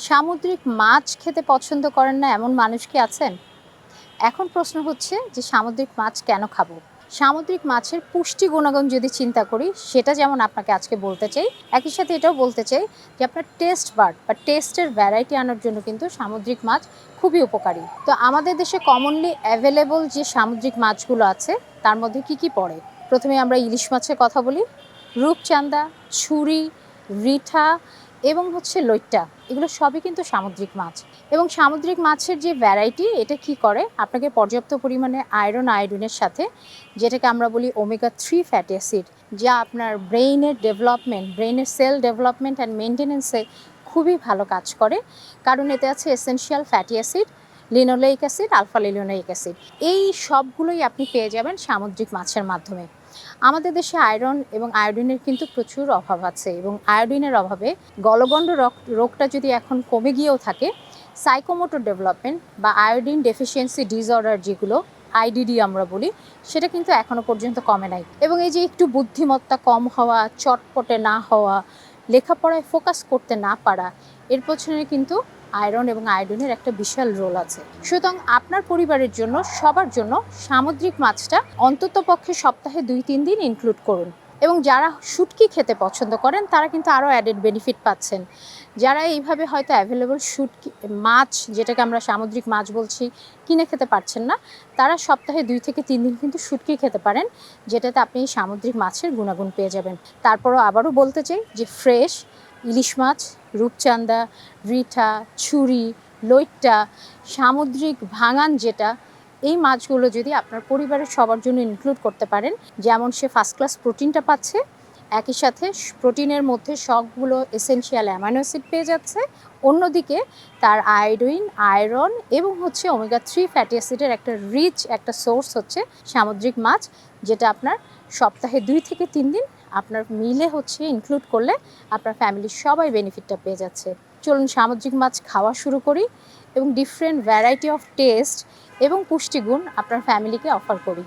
সামুদ্রিক মাছ খেতে পছন্দ করেন না এমন মানুষ কি আছেন? এখন প্রশ্ন হচ্ছে যে সামুদ্রিক মাছ কেন খাবো? সামুদ্রিক মাছের পুষ্টি গুণাগুণ যদি চিন্তা করি সেটা যেমন আপনাকে আজকে বলতে চাই, একই সাথে এটাও বলতে চাই যে আপনার টেস্ট বাড বা টেস্টের ভ্যারাইটি আনার জন্য কিন্তু সামুদ্রিক মাছ খুবই উপকারী। তো আমাদের দেশে কমনলি অ্যাভেলেবল যে সামুদ্রিক মাছগুলো আছে তার মধ্যে কি কি পড়ে? প্রথমে আমরা ইলিশ মাছের কথা বলি। রূপচাঁদা, ছুরি, রিঠা এবং লইট্টা, এগুলো সবই কিন্তু সামুদ্রিক মাছ। এবং সামুদ্রিক মাছের যে ভ্যারাইটি, এটা কি করে আপনাকে পর্যাপ্ত পরিমাণে আয়রনের সাথে, যেটাকে আমরা বলি ওমেগা 3 ফ্যাটি অ্যাসিড, যা আপনার ব্রেইনের সেল ডেভেলপমেন্ট অ্যান্ড মেনটেনেন্সে খুবই ভালো কাজ করে। কারণ এতে আছে essential fatty acid, linoleic acid, alpha linoleic acid. এই সবগুলোই আপনি পেয়ে যাবেন সামুদ্রিক মাছের মাধ্যমে। আমাদের দেশে আয়রন এবং আয়োডিনের কিন্তু প্রচুর অভাব আছে, এবং আয়োডিনের অভাবে গলগণ্ড রোগটা যদি এখন কমে গিয়েও থাকে, সাইকোমোটর ডেভেলপমেন্ট বা আয়োডিন ডেফিসিয়েন্সি ডিসঅর্ডার, যেগুলো আইডিডি আমরা বলি, সেটা কিন্তু এখনও পর্যন্ত কমে নাই। এবং এই যে একটু বুদ্ধিমত্তা কম হওয়া, চটপটে না হওয়া, লেখাপড়ায় ফোকাস করতে না পারা, এর পেছনে কিন্তু আয়রন এবং আয়োডিনের একটা বিশাল রোল আছে। সুতরাং আপনার পরিবারের জন্য, সবার জন্য সামুদ্রিক মাছটা অন্ততপক্ষে সপ্তাহে 2-3 দিন ইনক্লুড করুন। এবং যারা শুটকি খেতে পছন্দ করেন তারা কিন্তু আরও অ্যাডেড বেনিফিট পাচ্ছেন। যারা এইভাবে হয়তো অ্যাভেলেবল শুটকি মাছ, যেটাকে আমরা সামুদ্রিক মাছ বলছি, কিনে খেতে পারছেন না, তারা সপ্তাহে 2 থেকে 3 দিন কিন্তু শুটকি খেতে পারেন, যেটাতে আপনি সামুদ্রিক মাছের গুণাগুণ পেয়ে যাবেন। তারপরও আবারও বলতে চাই যে ফ্রেশ ইলিশ মাছ, রূপচাঁদা, রিঠা, ছুরি, লইট্টা, সামুদ্রিক ভাঙান, যেটা এই মাছগুলো যদি আপনার পরিবারের সবার জন্য ইনক্লুড করতে পারেন, যেমন সে ফার্স্ট ক্লাস প্রোটিনটা পাচ্ছে, একই সাথে প্রোটিনের মধ্যে সবগুলো এসেনশিয়াল অ্যামাইনো অ্যাসিড পেয়ে যাচ্ছে, অন্যদিকে তার আয়োডিন, আয়রন এবং ওমেগা 3 ফ্যাটি অ্যাসিডের একটা রিচ একটা সোর্স হচ্ছে সামুদ্রিক মাছ, যেটা আপনার সপ্তাহে 2 থেকে 3 দিন আপনার মিলে ইনক্লুড করলে আপনার ফ্যামিলির সবাই বেনিফিটটা পেয়ে যাচ্ছে। চলুন সামুদ্রিক মাছ খাওয়া শুরু করি এবং ডিফারেন্ট ভ্যারাইটি অফ টেস্ট এবং পুষ্টিগুণ আপনার ফ্যামিলিকে অফার করি।